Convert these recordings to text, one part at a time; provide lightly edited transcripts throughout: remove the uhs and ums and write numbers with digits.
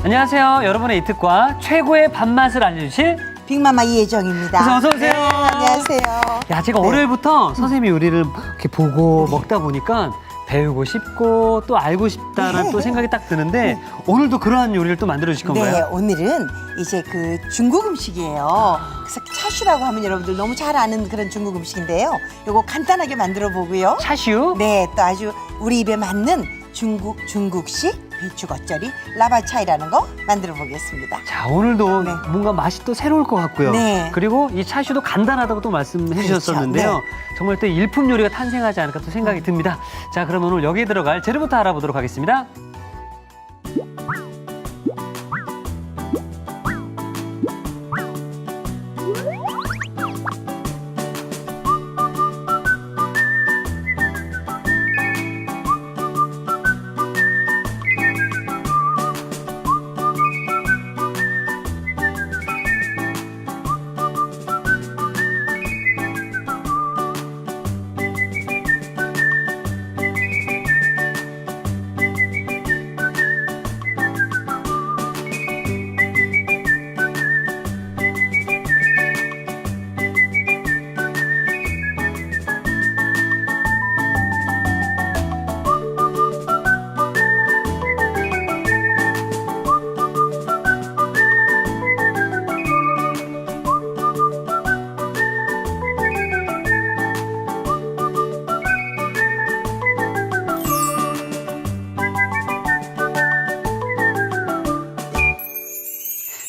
안녕하세요. 여러분의 이특과 최고의 밥맛을 알려주실 빅마마 이혜정입니다. 어서 오세요. 네, 안녕하세요. 야, 제가 네. 월요일부터 선생님이 요리를 이렇게 보고 먹다 보니까 배우고 싶고 또 알고 싶다는 또 생각이 딱 드는데 오늘도 그러한 요리를 또 만들어 주실 건가요? 네, 오늘은 이제 그 중국 음식이에요. 그래서 차슈라고 하면 여러분들 너무 잘 아는 그런 중국 음식인데요. 요거 간단하게 만들어 보고요. 차슈? 네, 또 아주 우리 입에 맞는 중국식 배추 겉절이 라바차이라는 거 만들어 보겠습니다. 자, 오늘도 네. 뭔가 맛이 또 새로울 것 같고요. 네. 그리고 이 차슈도 간단하다고 또 말씀해 그렇죠. 주셨었는데요. 네. 정말 또 일품 요리가 탄생하지 않을까 또 생각이 듭니다. 자, 그럼 오늘 여기에 들어갈 재료부터 알아보도록 하겠습니다.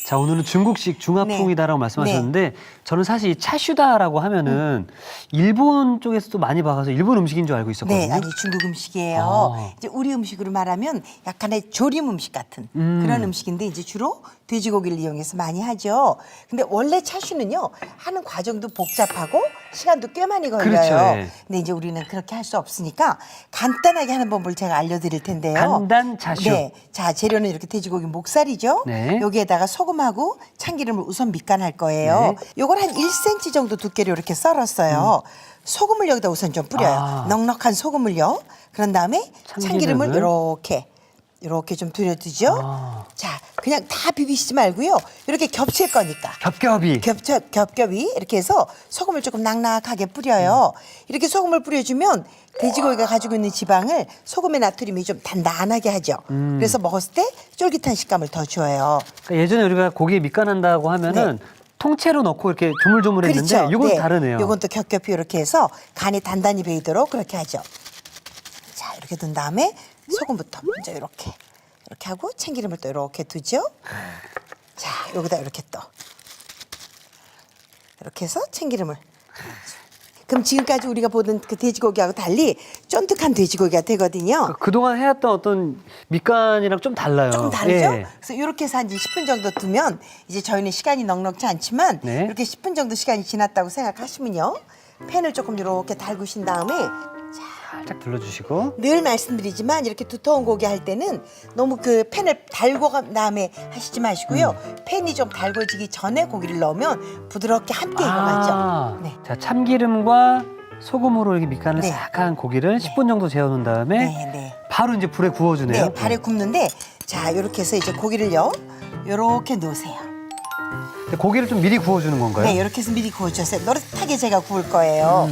자, 오늘은 중국식 중화풍이다라고 말씀하셨는데 저는 사실 이 차슈다라고 하면은 일본 쪽에서도 많이 봐서 일본 음식인 줄 알고 있었거든요. 네, 아니 중국 음식이에요. 아. 이제 우리 음식으로 말하면 약간의 조림 음식 같은 그런 음식인데 이제 주로 돼지고기를 이용해서 많이 하죠. 근데 원래 차슈는요 하는 과정도 복잡하고 시간도 꽤 많이 걸려요. 그렇죠, 네. 근데 이제 우리는 그렇게 할 수 없으니까 간단하게 하는 법을 제가 알려드릴 텐데요. 간단 차슈. 네, 자 재료는 이렇게 돼지고기 목살이죠. 네. 여기에다가 소금하고 참기름을 우선 밑간할 거예요. 네. 요걸 한 1cm 정도 두께로 이렇게 썰었어요. 소금을 여기다 우선 좀 뿌려요. 아. 넉넉한 소금을요. 그런 다음에 참기름을 참기름을? 이렇게 좀 들여두죠. 아. 자, 그냥 다 비비시지 말고요. 이렇게 겹칠 거니까. 겹겹이. 겹겹이 이렇게 해서 소금을 조금 낙낙하게 뿌려요. 이렇게 소금을 뿌려주면 돼지고기가 가지고 있는 지방을 소금의 나트륨이 좀 단단하게 하죠. 그래서 먹었을 때 쫄깃한 식감을 더 줘요. 그러니까 예전에 우리가 고기에 밑간한다고 하면은 통째로 넣고 이렇게 조물조물했는데 그렇죠. 이건 네. 다르네요. 이건 또 겹겹이 이렇게 해서 간이 단단히 배이도록 그렇게 하죠. 자, 이렇게 둔 다음에 소금부터 먼저 이렇게 하고 참기름을 또 이렇게 두죠. 자, 여기다 이렇게 또 이렇게 해서 참기름을. 그럼 지금까지 우리가 보던 그 돼지고기하고 달리 쫀득한 돼지고기가 되거든요. 그동안 해왔던 어떤 밑간이랑 좀 달라요. 조금 다르죠? 예. 그래서 이렇게 해서 한 10분 정도 두면 이제 저희는 시간이 넉넉지 않지만 네. 이렇게 10분 정도 시간이 지났다고 생각하시면요. 팬을 조금 이렇게 달구신 다음에 살짝 둘러주시고. 늘 말씀드리지만 이렇게 두터운 고기 할 때는 너무 그 팬을 달고 간 다음에 하시지 마시고요. 팬이 좀 달궈지기 전에 고기를 넣으면 부드럽게 함께 익어가죠. 네. 자, 참기름과 소금으로 이렇게 밑간을 네. 싹 한 고기를 10분 정도 재워놓은 다음에 네, 네. 바로 이제 불에 구워주네요. 네, 발에 굽는데 자 이렇게 해서 이제 고기를요. 이렇게 놓으세요. 근데 고기를 좀 미리 구워주는 건가요? 네, 이렇게 해서 미리 구워주세요. 노릇하게 제가 구울 거예요.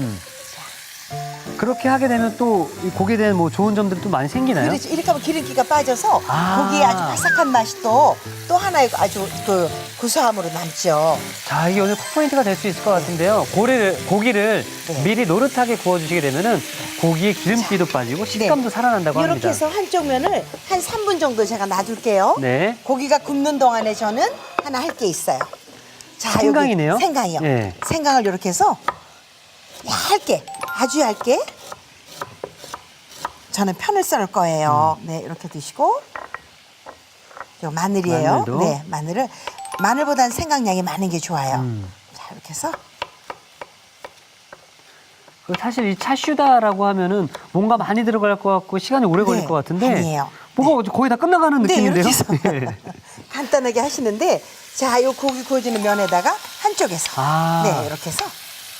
그렇게 하게 되면 또 이 고기에 대한 뭐 좋은 점들이 또 많이 생기나요? 그렇죠. 이렇게 하면 기름기가 빠져서 아. 고기의 아주 바삭한 맛이 또 하나의 아주 그 구수함으로 남죠. 자, 이게 오늘 쿡포인트가 될 수 있을 것 같은데요. 고기를 네. 미리 노릇하게 구워주시게 되면은 고기의 기름기도 빠지고 식감도 살아난다고 이렇게 합니다. 해서 한쪽 면을 한 3분 정도 제가 놔둘게요. 네. 고기가 굽는 동안에 저는 하나 할 게 있어요. 자, 생강이네요? 여기 생강이요. 네. 생강을 이렇게 해서 얇게, 아주 얇게 저는 편을 썰을 거예요. 네, 이렇게 드시고 요 마늘이에요. 마늘도? 네, 마늘보다는 생강량이 많은 게 좋아요. 자, 이렇게 해서 사실 이 차슈다라고 하면은 뭔가 많이 들어갈 것 같고 시간이 오래 걸릴 네, 것 같은데 아니에요. 뭔가 거의 다 끝나가는 느낌인데요. 이렇게 해서 예. 간단하게 하시는데 자, 요 고기 구워지는 면에다가 한쪽에서 아. 네, 이렇게 해서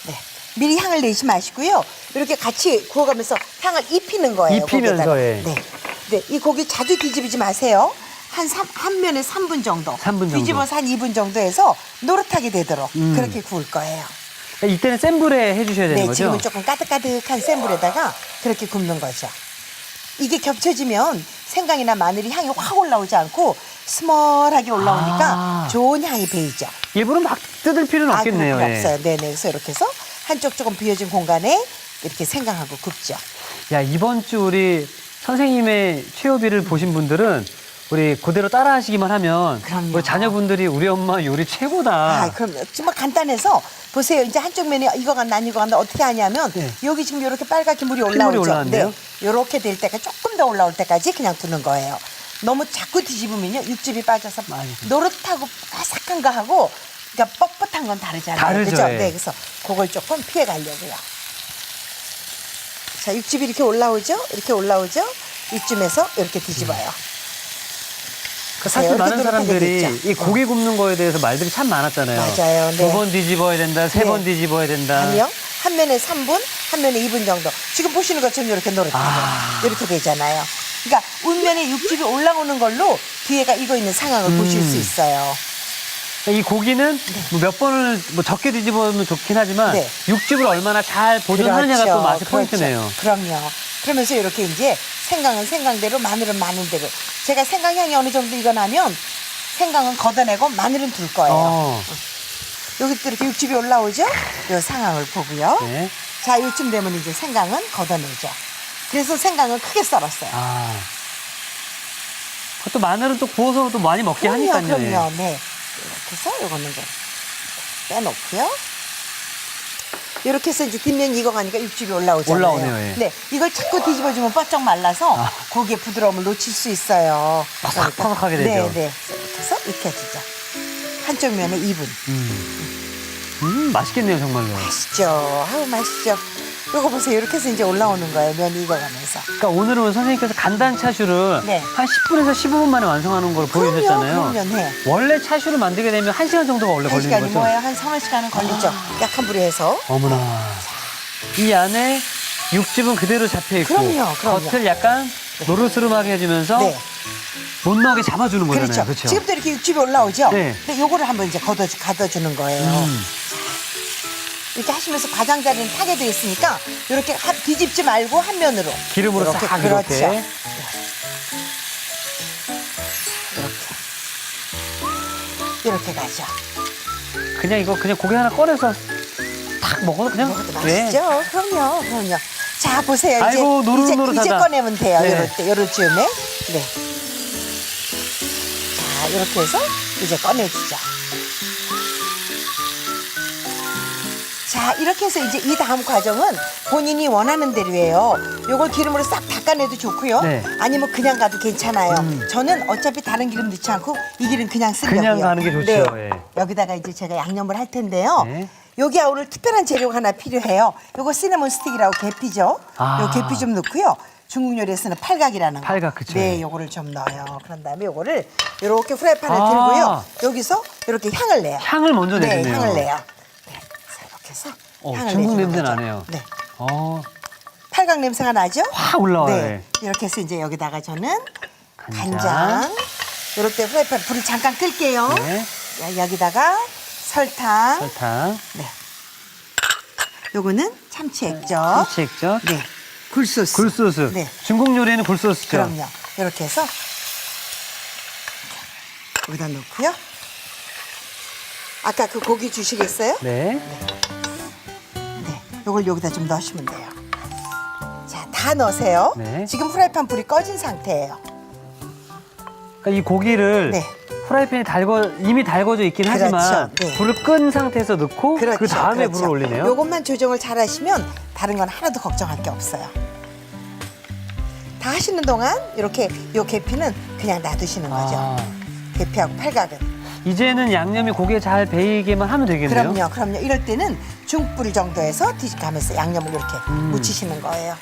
네. 미리 향을 내지 마시고요. 이렇게 같이 구워가면서 향을 입히는 거예요. 입히면서, 고기에다가. 예. 네. 네, 이 고기 자주 뒤집지 마세요. 한 면에 3분 정도. 3분 정도. 뒤집어서 한 2분 정도 해서 노릇하게 되도록 그렇게 구울 거예요. 이때는 센 불에 해주셔야 되는 네, 거죠? 지금은 조금 까득까득한 센 불에다가 그렇게 굽는 거죠. 이게 겹쳐지면 생강이나 마늘이 향이 확 올라오지 않고 스멀하게 올라오니까 좋은 향이 배이죠. 일부러 막 뜯을 필요는 없겠네요. 그럴 필요 예. 없어요. 네네. 그래서 이렇게 해서 한쪽 조금 비어진 공간에 이렇게 생강하고 굽죠. 야, 이번 주 우리 선생님의 최요비를 보신 분들은 우리 그대로 따라 하시기만 하면 그럼요. 우리 자녀분들이 우리 엄마 요리 최고다. 그럼 정말 간단해서 보세요. 이제 한쪽 면이 익어간다 안 익어간다 어떻게 하냐면 네. 여기 지금 이렇게 빨갛게 물이 물이 올라오죠. 올라왔네요. 이렇게 될 때가 조금 더 올라올 때까지 그냥 두는 거예요. 너무 자꾸 뒤집으면요 육즙이 빠져서 맞아요. 노릇하고 바삭한 거 하고 그러니까 뻣뻣한 건 다르잖아요. 다르죠, 그죠? 예. 네, 그래서 그걸 조금 피해 가려고요. 자, 육즙이 이렇게 올라오죠? 이렇게 올라오죠? 이쯤에서 이렇게 뒤집어요. 사실 이렇게 많은 노릇하게 사람들이 됐죠? 이 고기 굽는 거에 대해서 말들이 참 많았잖아요. 맞아요. 네. 2번 뒤집어야 된다, 3번 네. 뒤집어야 된다. 아니요. 한 면에 3분, 한 면에 2분 정도. 지금 보시는 것처럼 이렇게 노릇하게 이렇게 되잖아요. 그러니까 윗면에 육즙이 올라오는 걸로 뒤에가 익어 있는 상황을 보실 수 있어요. 이 고기는 뭐몇 번을 뭐 적게 뒤집으면 좋긴 하지만 네. 육즙을 얼마나 잘 보존하느냐가 또 맛의 포인트네요. 그럼요. 그러면서 이렇게 이제 생강은 생강대로, 마늘은 마늘대로. 제가 생강 향이 어느 정도 익어나면 생강은 걷어내고 마늘은 둘 거예요. 여기 또 이렇게 육즙이 올라오죠? 이 상황을 보고요. 네. 자, 요쯤 되면 이제 생강은 걷어내죠. 그래서 생강을 크게 썰었어요. 또 마늘은 또 구워서 또 많이 먹게 하니까요. 그럼요. 네. 이렇게 해서 요거는 좀 빼놓고요. 이렇게 해서 이제 뒷면이 익어가니까 육즙이 올라오잖아요. 올라오네요, 예. 네. 이걸 자꾸 뒤집어주면 뻑쩍 말라서 고기의 부드러움을 놓칠 수 있어요. 바삭바삭하게 되죠. 네, 네. 이렇게 해서 익혀주죠. 한쪽 면에 2분. 맛있겠네요, 정말로. 맛있죠. 아우, 맛있죠. 요거 보세요. 이렇게 해서 이제 올라오는 거예요. 면이 익어가면서. 그러니까 오늘은 선생님께서 간단 차슈를 네. 한 10분에서 15분 만에 완성하는 걸 보여주셨잖아요. 그럼요. 네. 원래 차슈를 만들게 되면 1시간 정도가 원래 한 걸리는 시간이 거죠? 뭐예요? 한 3-4시간은 걸리죠. 약한 불에 해서. 어머나. 이 안에 육즙은 그대로 잡혀있고 그럼요. 겉을 약간 노르스름하게 해주면서 네. 못 나오게 잡아주는 거잖아요. 그렇죠. 그렇죠? 지금도 이렇게 육즙이 올라오죠? 네. 근데 요거를 한번 이제 가둬주는 거예요. 이렇게 하시면서 가장자리는 타게 돼 있으니까 이렇게 뒤집지 말고 한 면으로. 기름으로 싹 그렇죠. 이렇게. 네. 이렇게 가죠. 그냥 이거 그냥 고기 하나 꺼내서 탁 먹어도 그냥 먹어도 네. 맛있죠? 그럼요. 자, 보세요. 아이고, 노릇노릇하다. 이제 꺼내면 돼요. 네. 요럴 때, 요럴 즈음에. 네. 자, 이렇게 해서 이제 꺼내주죠. 자, 이렇게 해서 이제 이 다음 과정은 본인이 원하는 대로예요. 요걸 기름으로 싹 닦아내도 좋고요. 네. 아니면 그냥 가도 괜찮아요. 저는 어차피 다른 기름 넣지 않고 이 기름 그냥 쓰려고요. 그냥 가는 게 좋죠. 예. 여기다가 이제 제가 양념을 할 텐데요. 네. 여기야 오늘 특별한 재료가 하나 필요해요. 요거 시나몬 스틱이라고 계피죠. 요 계피 좀 넣고요. 중국 요리에 쓰는 팔각이라는 거. 팔각, 그쵸. 네, 요거를 좀 넣어요. 그런 다음에 요거를 요렇게 프라이팬에 아. 들고요. 여기서 이렇게 향을 내요. 향을 먼저 네, 내주네요. 향을 내요. 네, 그래서 이렇게 해서 향을 중국 내주는 냄새 거죠. 나네요. 네. 어, 팔각 냄새가 나죠? 확 올라와요. 네. 이렇게 해서 이제 여기다가 저는 간장. 간장. 요럴 때 프라이팬 불을 잠깐 끌게요. 네. 여기다가 설탕. 설탕, 네. 요거는 참치 액젓. 참치 액젓, 네. 굴소스. 굴소스. 네. 중국 요리에는 굴소스죠. 그럼요. 이렇게 해서 여기다 넣고요. 아까 그 고기 주시겠어요? 네. 네. 요걸 여기다 좀 넣으시면 돼요. 자, 다 넣으세요. 네. 지금 프라이팬 불이 꺼진 상태예요. 그러니까 이 고기를 네. 프라이팬에 이미 달궈져 있긴 그렇죠. 하지만 네. 불을 끈 상태에서 넣고 그렇죠. 그 다음에 그렇죠. 불을 올리네요. 요것만 조정을 잘 하시면 다른 건 하나도 걱정할 게 없어요. 다 하시는 동안 이렇게 요 계피는 그냥 놔두시는 거죠. 아. 계피하고 팔각은. 이제는 양념이 고기에 잘 배이게만 하면 되겠네요. 그럼요. 이럴 때는 중불 정도에서 뒤집가면서 양념을 이렇게 묻히시는 거예요.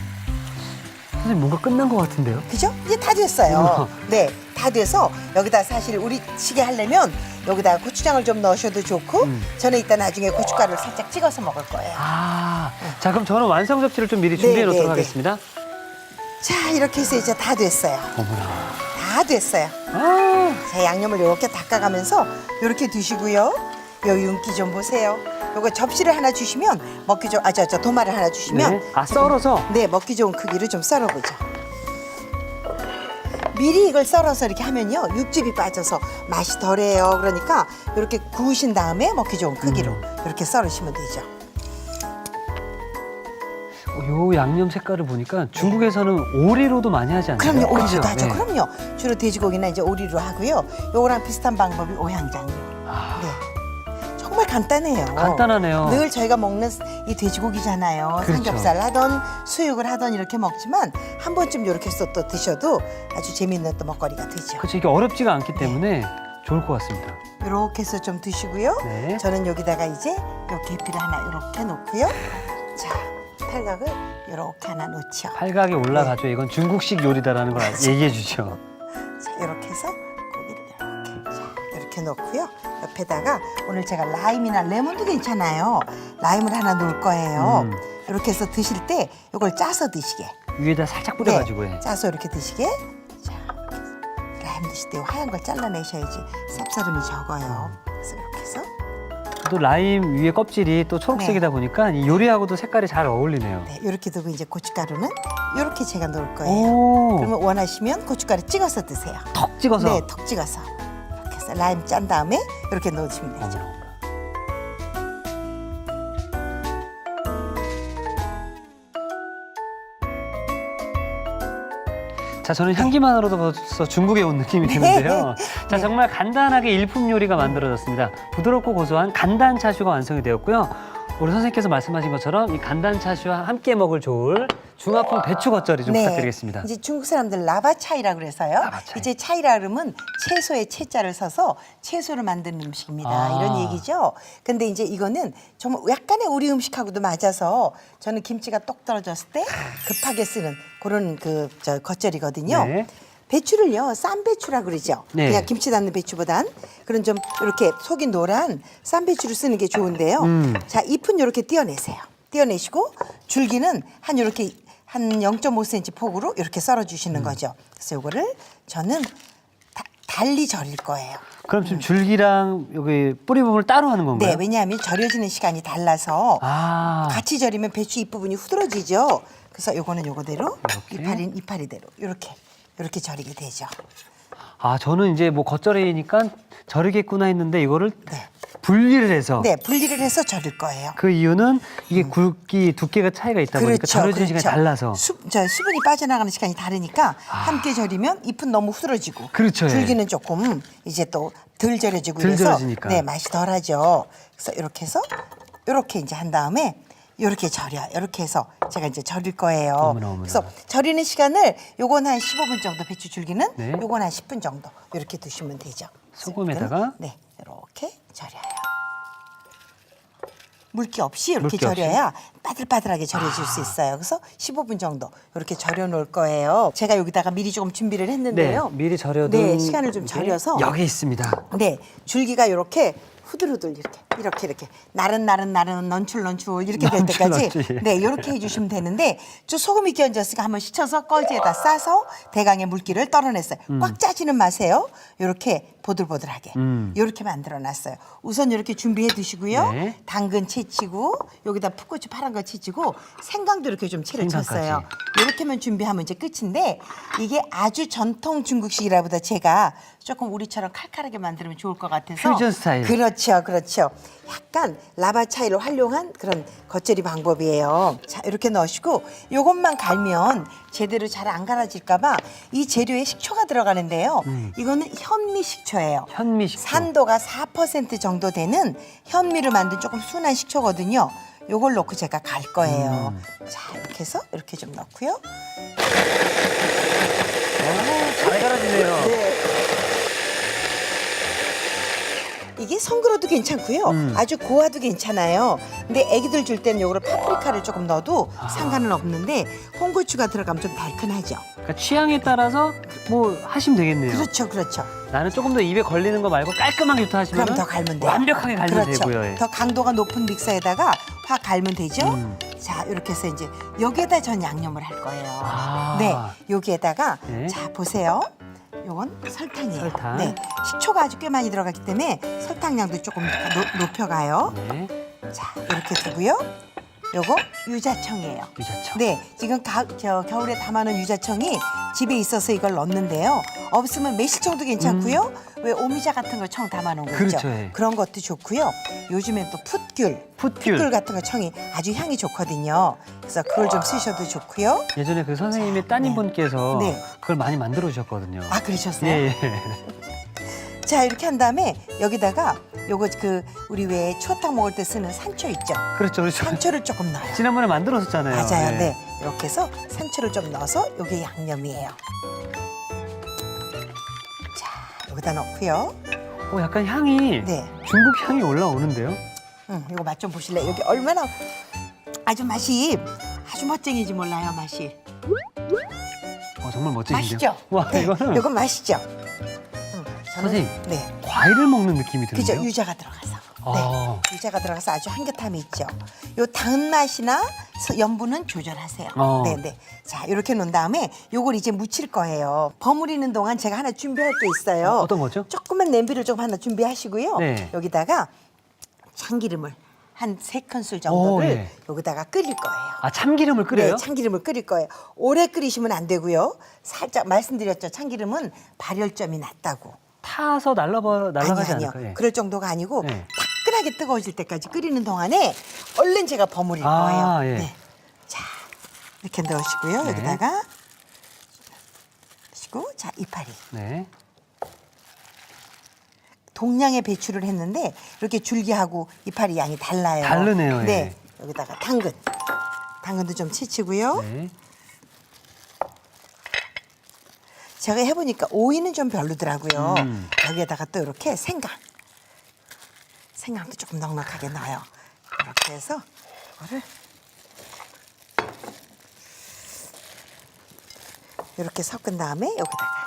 선생님 뭔가 끝난 것 같은데요? 그죠? 이제 다 됐어요. 네, 다 돼서 여기다 사실 우리 시게 하려면 여기다 고추장을 좀 넣으셔도 좋고 저는 이따 나중에 고춧가루를 살짝 찍어서 먹을 거예요. 자 그럼 저는 완성 접시를 좀 미리 준비해 네, 놓도록 네, 네. 하겠습니다. 자, 이렇게 해서 이제 다 됐어요. 어머나. 다 다 됐어요. 아, 자, 양념을 이렇게 닦아가면서 이렇게 드시고요. 요 윤기 좀 보세요. 요거 접시를 하나 주시면 먹기 좋은 도마를 하나 주시면 네. 아, 썰어서. 네, 먹기 좋은 크기로 좀 썰어보죠. 미리 이걸 썰어서 이렇게 하면요 육즙이 빠져서 맛이 덜해요. 그러니까 이렇게 구우신 다음에 먹기 좋은 크기로 이렇게 썰으시면 되죠. 요 양념 색깔을 보니까 중국에서는 오리로도 많이 하지 않나요? 그럼요, 오리로 그죠? 하죠. 네. 그럼요. 주로 돼지고기나 이제 오리로 하고요. 요거랑 비슷한 방법이 오향장류. 아, 네. 정말 간단해요. 간단하네요. 늘 저희가 먹는 이 돼지고기잖아요. 그렇죠. 삼겹살 하던 수육을 하던 이렇게 먹지만 한 번쯤 이렇게 해서 또 드셔도 아주 재미있는 또 먹거리가 되죠. 그렇죠. 이게 어렵지가 않기 때문에 좋을 것 같습니다. 이렇게 해서 좀 드시고요. 네. 저는 여기다가 이제 요 계피를 하나 이렇게 놓고요. 자, 팔각을 이렇게 하나 놓죠. 팔각이 올라가죠. 이건 중국식 요리다라는 걸 얘기해 주죠. 자, 이렇게 해서 고기를 이렇게 이렇게 놓고요. 옆에다가 오늘 제가 라임이나 레몬도 괜찮아요. 라임을 하나 놓을 거예요. 이렇게 해서 드실 때 이걸 짜서 드시게. 위에다 살짝 뿌려가지고 해. 짜서 이렇게 드시게. 자, 라임 드실 때 하얀 걸 잘라내셔야지 쌉싸름이 적어요. 그래서 이렇게 해서 또 라임 위에 껍질이 또 초록색이다 네. 보니까 이 요리하고도 색깔이 잘 어울리네요. 네, 이렇게 두고 이제 고춧가루는 이렇게 제가 놓을 거예요. 오, 그러면 원하시면 고춧가루 찍어서 드세요. 턱 찍어서. 네, 톡 찍어서 이렇게 해서 라임 짠 다음에 이렇게 넣으시면 되죠. 자, 저는 향기만으로도 벌써 중국에 온 느낌이 드는데요. 자, 정말 간단하게 일품 요리가 만들어졌습니다. 부드럽고 고소한 간단 차슈가 완성이 되었고요. 우리 선생님께서 말씀하신 것처럼 이 간단 차슈와 함께 먹을 좋을 중화풍 배추 겉절이 좀 부탁드리겠습니다. 이제 중국 사람들 라바차이라 그래서요. 라바차이. 이제 차이라 그러면 채소의 채자를 써서 채소를 만드는 음식입니다. 아. 이런 얘기죠. 근데 이제 이거는 정말 약간의 우리 음식하고도 맞아서 저는 김치가 똑 떨어졌을 때 급하게 쓰는 그런 겉절이거든요. 네. 배추를요, 쌈 배추라 그러죠. 네. 그냥 김치 담는 배추보단 그런 좀 이렇게 속이 노란 쌈 배추를 쓰는 게 좋은데요. 자, 잎은 이렇게 떼어내세요. 떼어내시고 줄기는 한 이렇게 한 0.5cm 폭으로 이렇게 썰어 주시는 거죠. 그래서 요거를 저는 달리 절일 거예요. 그럼 지금 줄기랑 여기 뿌리 부분을 따로 하는 건가요? 네, 왜냐하면 절여지는 시간이 달라서 아, 같이 절이면 배추 잎부분이 후들어지죠. 그래서 요거는 요거대로 이렇게? 이파리는 이파리대로 이렇게 절이게 되죠. 아, 저는 이제 뭐 겉절이니까 절이겠구나 했는데 이거를 분리를 해서. 네, 분리를 해서 절일 거예요. 그 이유는 이게 굵기 두께가 차이가 있다 보니까 절여지는 시간이 달라서. 수분이 빠져나가는 시간이 다르니까 함께 절이면 잎은 너무 후들어지고 그렇죠, 예. 줄기는 조금 이제 또 덜 절여지고 덜 그래서 절여지니까. 네, 맛이 덜하죠. 그래서 이렇게 해서 이렇게 이제 한 다음에 이렇게 절여. 이렇게 해서 제가 이제 절일 거예요. 어머나. 그래서 절이는 시간을 요건 한 15분 정도 배추 줄기는 네. 요건 한 10분 정도 이렇게 두시면 되죠. 소금에다가? 네, 이렇게 절여요. 물기 없이 이렇게 물기 없이? 절여야 빠들빠들하게 절여질 수 있어요. 그래서 15분 정도 이렇게 절여 놓을 거예요. 제가 여기다가 미리 조금 준비를 네, 했는데요. 미리 절여둔 네, 시간을 좀 게 절여서 여기 있습니다. 네, 줄기가 이렇게 후들후들 이렇게 나른나른 넌출 이렇게 될 때까지 넌출. 네, 이렇게 해주시면 되는데 저 소금이 끼얹었으니까 한번 씻어서 꺼지에다 싸서 대강의 물기를 떨어냈어요. 꽉 짜지는 마세요. 이렇게 보들보들하게 이렇게 만들어놨어요. 우선 이렇게 준비해 두시고요. 네. 당근 채치고 여기다 풋고추 파란 거 채치고 생강도 이렇게 좀 채를 생강까지. 쳤어요. 이렇게만 준비하면 이제 끝인데 이게 아주 전통 중국식이라보다 제가 조금 우리처럼 칼칼하게 만들면 좋을 것 같아서 퓨전 스타일. 그렇죠. 약간 라바 차이를 활용한 그런 겉절이 방법이에요. 자, 이렇게 넣으시고 요것만 갈면 제대로 잘 안 갈아질까봐 이 재료에 식초가 들어가는데요. 이거는 현미 식초예요. 현미 식초. 산도가 4% 정도 되는 현미를 만든 조금 순한 식초거든요. 요걸 넣고 제가 갈 거예요. 자, 이렇게 해서 이렇게 좀 넣고요. 잘 갈아지네요. 네. 이게 성그러도 괜찮고요. 아주 고와도 괜찮아요. 근데 애기들 줄 때는 요거를 파프리카를 조금 넣어도 상관은 없는데 홍고추가 들어가면 좀 달큰하죠. 그러니까 취향에 따라서 뭐 하시면 되겠네요. 그렇죠. 나는 조금 더 입에 걸리는 거 말고 깔끔하게 좋다 하시면 그럼 더 갈면 돼요. 완벽하게 갈면 그렇죠. 되고요. 예. 더 강도가 높은 믹서에다가 확 갈면 되죠. 자, 이렇게 해서 이제 여기에다 전 양념을 할 거예요. 아. 네, 여기에다가 네. 자 보세요. 요건 설탕이에요. 설탕. 네, 식초가 아주 꽤 많이 들어갔기 때문에 설탕량도 조금 더 높여가요. 네. 자, 이렇게 두고요. 요거 유자청이에요. 유자청. 네, 지금 겨울에 담아놓은 유자청이 집에 있어서 이걸 넣는데요. 없으면 매실청도 괜찮고요. 왜 오미자 같은 거 청 담아놓은 거 그렇죠, 있죠? 예. 그런 것도 좋고요. 요즘엔 또 풋귤 풋귤. 같은 거 청이 아주 향이 좋거든요. 그래서 그걸 좀 쓰셔도 좋고요. 예전에 그 선생님이 따님분께서 네. 그걸 많이 만들어 주셨거든요. 아, 그러셨어요? 예, 예. 자, 이렇게 한 다음에 여기다가 요거 우리 왜 추어탕 먹을 때 쓰는 산초 있죠? 그렇죠, 그렇죠. 산초를 조금 넣어요. 지난번에 만들었었잖아요. 맞아요. 예. 네. 이렇게 해서 산초를 좀 넣어서 요게 양념이에요. 자, 여기다 넣고요. 약간 향이 네. 중국 향이 올라오는데요. 이거 맛 좀 보실래요? 여기 얼마나 아주 맛이 아주 멋쟁이지 몰라요, 맛이. 정말 멋진데요. 맛있죠? 와, 네, 이거는 이건 맛있죠? 선생님, 네. 과일을 먹는 느낌이 그죠? 드는데요. 유자가 들어가서. 아. 네. 유자가 들어가서 아주 향긋함이 있죠. 요 당맛이나 염분은 조절하세요. 네, 네. 자, 이렇게 놓은 다음에 요걸 이제 무칠 거예요. 버무리는 동안 제가 하나 준비할 게 있어요. 어떤 거죠? 조그만 냄비를 좀 하나 준비하시고요. 네. 여기다가 참기름을 한 3큰술 정도를 예. 여기다가 끓일 거예요. 아, 참기름을 끓여요? 네, 참기름을 끓일 거예요. 오래 끓이시면 안 되고요. 살짝 말씀드렸죠. 참기름은 발열점이 낮다고. 타서 날아가지 아니요. 않을까요? 예. 그럴 정도가 아니고 네. 따끈하게 뜨거워질 때까지 끓이는 동안에 얼른 제가 버무릴 아, 거예요. 예. 네. 자, 이렇게 넣으시고요. 네. 여기다가 넣으시고 자, 이파리. 네. 동량의 배추를 했는데 이렇게 줄기하고 이파리 양이 달라요. 다르네요, 예. 네. 여기다가 당근도 좀 치치고요. 네. 제가 해보니까 오이는 좀 별로더라고요. 음. 여기에다가 또 이렇게 생강도 조금 넉넉하게 넣어요. 이렇게 해서 이거를 이렇게 섞은 다음에 여기다가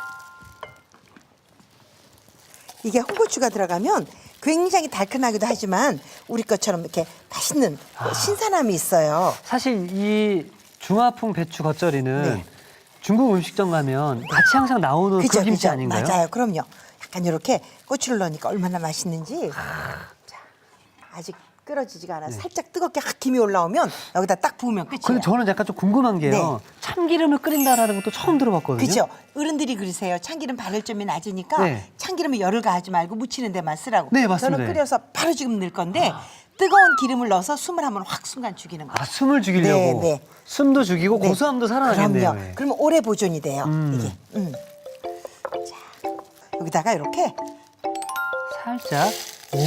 이게 홍고추가 들어가면 굉장히 달큰하기도 하지만 우리 것처럼 이렇게 맛있는 신선함이 있어요. 사실 이 중화풍 배추 겉절이는 네. 중국 음식점 가면 같이 항상 나오는 그 김치 아닌가요? 맞아요. 그럼요. 약간 이렇게 고추를 넣으니까 얼마나 맛있는지. 자, 아직 끓어지지가 않아. 살짝 뜨겁게 확 김이 올라오면 여기다 딱 부으면 끝이에요. 근데 저는 약간 좀 궁금한 게요. 네. 참기름을 끓인다라는 것도 처음 들어봤거든요. 그렇죠. 어른들이 그러세요. 참기름 발열점이 낮으니까 네. 참기름을 열을 가하지 말고 묻히는 데만 쓰라고. 네, 맞습니다. 저는 끓여서 바로 지금 넣을 건데 뜨거운 기름을 넣어서 숨을 한번 확 순간 죽이는 거예요. 아, 숨을 죽이려고. 네, 네. 숨도 죽이고 네. 고소함도 살아나겠네요. 그럼요. 예. 그러면 오래 보존이 돼요. 이게. 자, 여기다가 이렇게 살짝. 오,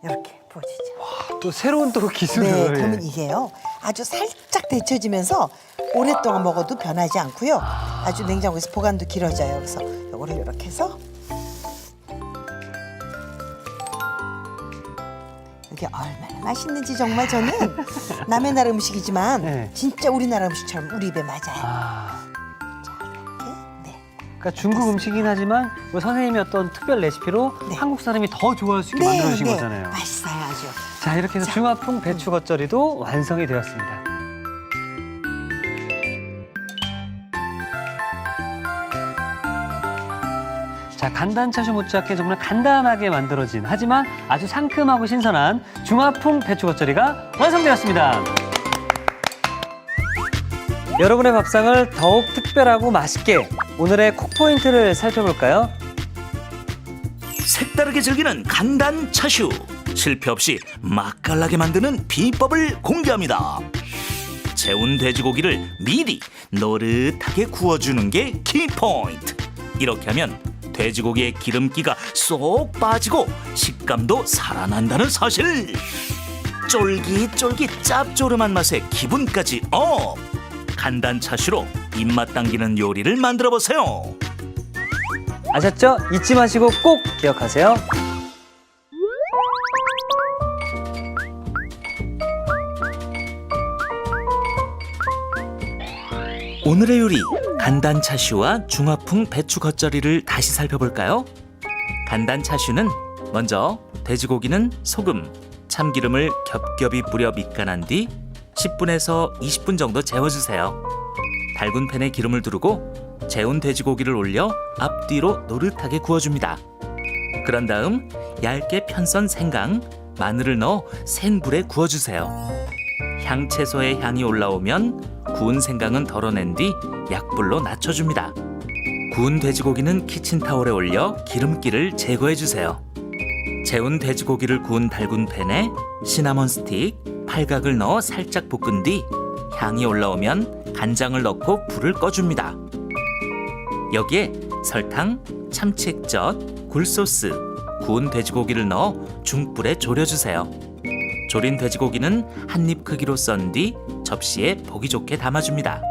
이렇게 부어주죠. 또 새로운 또 기술을. 네, 그러면 이게요. 아주 살짝 데쳐지면서 오랫동안 먹어도 변하지 않고요. 아주 냉장고에서 보관도 길어져요. 그래서 이거를 이렇게 해서 이게 얼마나 맛있는지 정말 저는 남의 나라 음식이지만 네. 진짜 우리나라 음식처럼 우리 입에 맞아요. 아, 자, 이렇게. 네. 그러니까 중국 음식이긴 하지만 우리 선생님이 어떤 특별 레시피로 네. 한국 사람이 더 좋아할 수 있게 만들어 주신 거잖아요. 맛있어요, 아주. 자, 이렇게 해서 중화풍 배추 겉절이도 완성이 되었습니다. 자, 간단 차슈 못지않게 정말 간단하게 만들어진 하지만 아주 상큼하고 신선한 중화풍 배추 겉절이가 완성되었습니다. 여러분의 밥상을 더욱 특별하고 맛있게 오늘의 콕포인트를 살펴볼까요? 색다르게 즐기는 간단 차슈. 실패 없이 맛깔나게 만드는 비법을 공개합니다. 재운 돼지고기를 미리 노릇하게 구워주는 게 키포인트. 이렇게 하면 돼지고기의 기름기가 쏙 빠지고 식감도 살아난다는 사실. 쫄깃쫄깃 짭조름한 맛에 기분까지 업. 간단 차슈로 입맛 당기는 요리를 만들어 보세요. 아셨죠? 잊지 마시고 꼭 기억하세요. 오늘의 요리 간단 차슈와 중화풍 배추 겉절이를 다시 살펴볼까요? 간단 차슈는 먼저 돼지고기는 소금, 참기름을 겹겹이 뿌려 밑간한 뒤 10분에서 20분 정도 재워주세요. 달군 팬에 기름을 두르고 재운 돼지고기를 올려 앞뒤로 노릇하게 구워줍니다. 그런 다음 얇게 편썬 생강, 마늘을 넣어 센 불에 구워주세요. 향채소의 향이 올라오면 구운 생강은 덜어낸 뒤 약불로 낮춰줍니다. 구운 돼지고기는 키친타올에 올려 기름기를 제거해주세요. 재운 돼지고기를 구운 달군 팬에 시나몬 스틱, 팔각을 넣어 살짝 볶은 뒤 향이 올라오면 간장을 넣고 불을 꺼줍니다. 여기에 설탕, 참치액젓, 굴소스, 구운 돼지고기를 넣어 중불에 졸여주세요. 졸인 돼지고기는 한입 크기로 썬 뒤 접시에 보기 좋게 담아줍니다.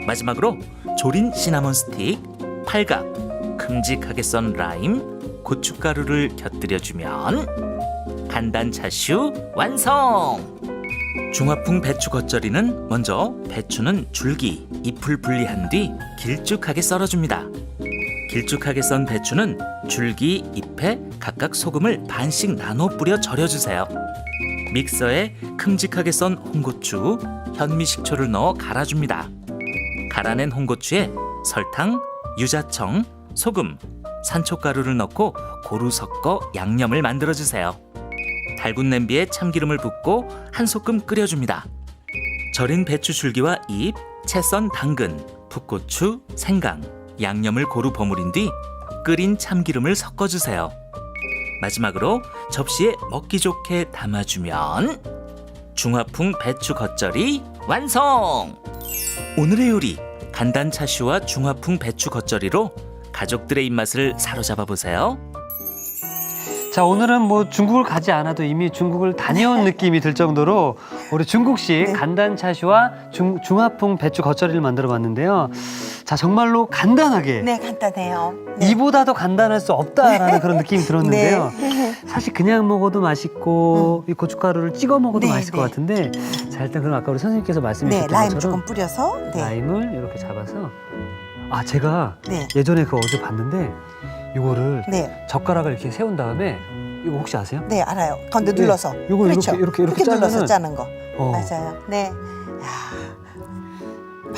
마지막으로 졸인 시나몬 스틱, 팔각, 큼직하게 썬 라임, 고춧가루를 곁들여주면 간단 차슈 완성! 중화풍 배추 겉절이는 먼저 배추는 줄기, 잎을 분리한 뒤 길쭉하게 썰어줍니다. 길쭉하게 썬 배추는 줄기, 잎에 각각 소금을 반씩 나눠 뿌려 절여주세요. 믹서에 큼직하게 썬 홍고추, 현미식초를 넣어 갈아줍니다. 갈아낸 홍고추에 설탕, 유자청, 소금, 산초가루를 넣고 고루 섞어 양념을 만들어주세요. 달군 냄비에 참기름을 붓고 한 소끔 끓여줍니다. 절인 배추 줄기와 잎, 채 썬 당근, 풋고추, 생강, 양념을 고루 버무린 뒤 끓인 참기름을 섞어주세요. 마지막으로 접시에 먹기 좋게 담아주면 중화풍 배추 겉절이 완성! 오늘의 요리, 간단 차슈와 중화풍 배추 겉절이로 가족들의 입맛을 사로잡아 보세요. 자, 오늘은 뭐 중국을 가지 않아도 이미 중국을 다녀온 느낌이 들 정도로 우리 중국식 네. 간단 차슈와 중화풍 배추 겉절이를 만들어 봤는데요. 자, 정말로 간단하게 네, 간단해요. 네. 이보다 더 간단할 수 없다라는 그런 느낌이 들었는데요. 네. 사실 그냥 먹어도 맛있고 이 고춧가루를 찍어 먹어도 네, 맛있을 네. 것 같은데, 자, 일단 그럼 아까 우리 선생님께서 말씀해 네, 주셨던 라임 것처럼 조금 뿌려서. 네. 라임을 이렇게 잡아서, 아, 제가 네. 예전에 그거 어제 봤는데 이거를 네. 젓가락을 이렇게 세운 다음에, 이거 혹시 아세요? 네, 알아요. 건데 네. 눌러서. 요걸 그렇죠. 이렇게 눌러서 짜면은- 짜는 거. 어. 맞아요. 네. 야,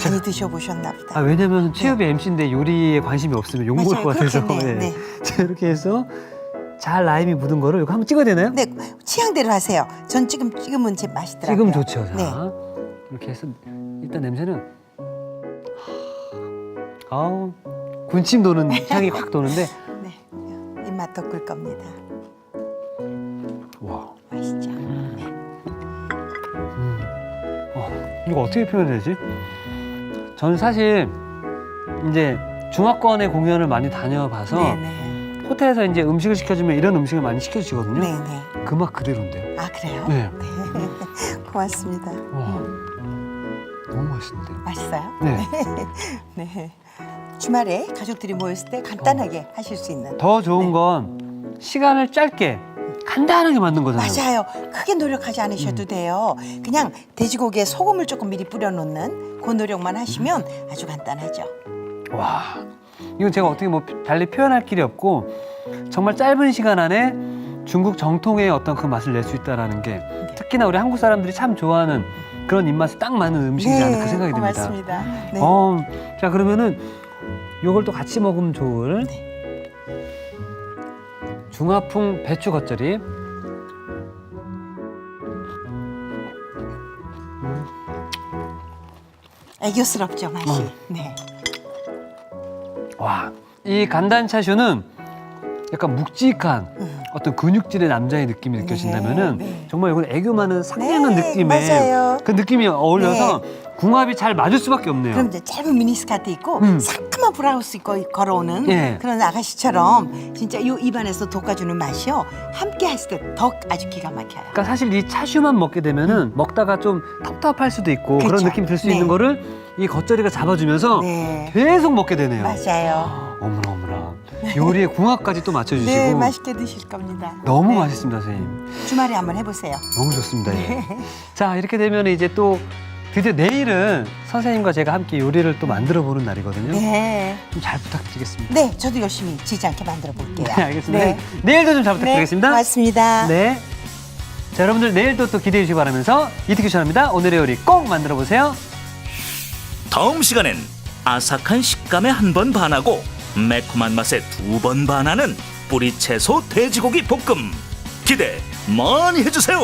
많이 드셔보셨나 보다. 아, 왜냐면 체육의 MC인데 요리에 관심이 없으면 욕먹을 맞아요. 것 같아서. 그렇겠네. 네. 자, 이렇게 해서 잘 라임이 묻은 거를 이거 한번 찍어야 되나요? 네, 취향대로 하세요. 전 찍으면 제 맛있더라고요. 지금 좋죠. 자, 네. 이렇게 해서 일단 냄새는, 아우, 군침 도는 향이 확 도는데, 네. 입맛 돋굴 겁니다. 와, 맛있죠? 네. 이거 어떻게 표현해야 되지? 저는 사실 이제 중화권의 공연을 많이 다녀봐서 네네. 호텔에서 이제 음식을 시켜주면 이런 음식을 많이 시켜주시거든요. 네네. 그 맛 그대로인데요. 아, 그래요? 네. 고맙습니다. 와, 너무 맛있는데요. 맛있어요? 네. 네. 주말에 가족들이 모였을 때 간단하게 하실 수 있는. 더 좋은 네. 건 시간을 짧게 간단하게 만든 거잖아요. 맞아요. 크게 노력하지 않으셔도 돼요. 그냥 돼지고기에 소금을 조금 미리 뿌려놓는 그 노력만 하시면 아주 간단하죠. 와, 이건 제가 어떻게 뭐 달리 표현할 길이 없고 정말 짧은 시간 안에 중국 정통의 어떤 그 맛을 낼 수 있다라는 게, 특히나 우리 한국 사람들이 참 좋아하는 그런 입맛에 딱 맞는 음식이지 않을까 생각이 듭니다. 고맙습니다. 네. 자, 그러면은 요걸 또 같이 먹으면 좋을 중화풍 배추 겉절이. 애교스럽죠, 맛이. 네. 와, 이 간단 차슈는 약간 묵직한 어떤 근육질의 남자의 느낌이 느껴진다면은 네. 정말 이건 애교 많은 상냥한 네, 느낌의 맞아요. 그 느낌이 어울려서 궁합이 잘 맞을 수밖에 없네요. 그럼 이제 짧은 미니스커트 입고 상큼한 브라우스 입고 걸어오는 예. 그런 아가씨처럼 진짜 요 입안에서 돋궈주는 맛이요. 함께 했을 때 더 아주 기가 막혀요. 그러니까 사실 이 차슈만 먹게 되면은 먹다가 좀 텁텁할 수도 있고 그런 그쵸. 느낌이 들 수 네. 있는 거를 이 겉절이가 잡아주면서 네. 계속 먹게 되네요. 맞아요. 어머나 어머나. 요리의 궁합까지 또 맞춰주시고 네, 맛있게 드실 겁니다. 너무 네. 맛있습니다, 선생님. 주말에 한번 해보세요. 너무 좋습니다. 예. 네. 자, 이렇게 되면 이제 또 드디어 내일은 선생님과 제가 함께 요리를 또 만들어 보는 날이거든요. 네. 좀 잘 부탁드리겠습니다. 네, 저도 열심히 지지 않게 만들어 볼게요. 네, 알겠습니다. 내일도 좀 잘 부탁드리겠습니다. 네, 고맙습니다. 네. 자, 여러분들 내일도 또 기대해 주시기 바라면서 이특규 션입니다. 오늘의 요리 꼭 만들어 보세요. 다음 시간엔 아삭한 식감에 한 번 반하고 매콤한 맛에 두 번 반하는 뿌리채소 돼지고기 볶음 기대 많이 해주세요.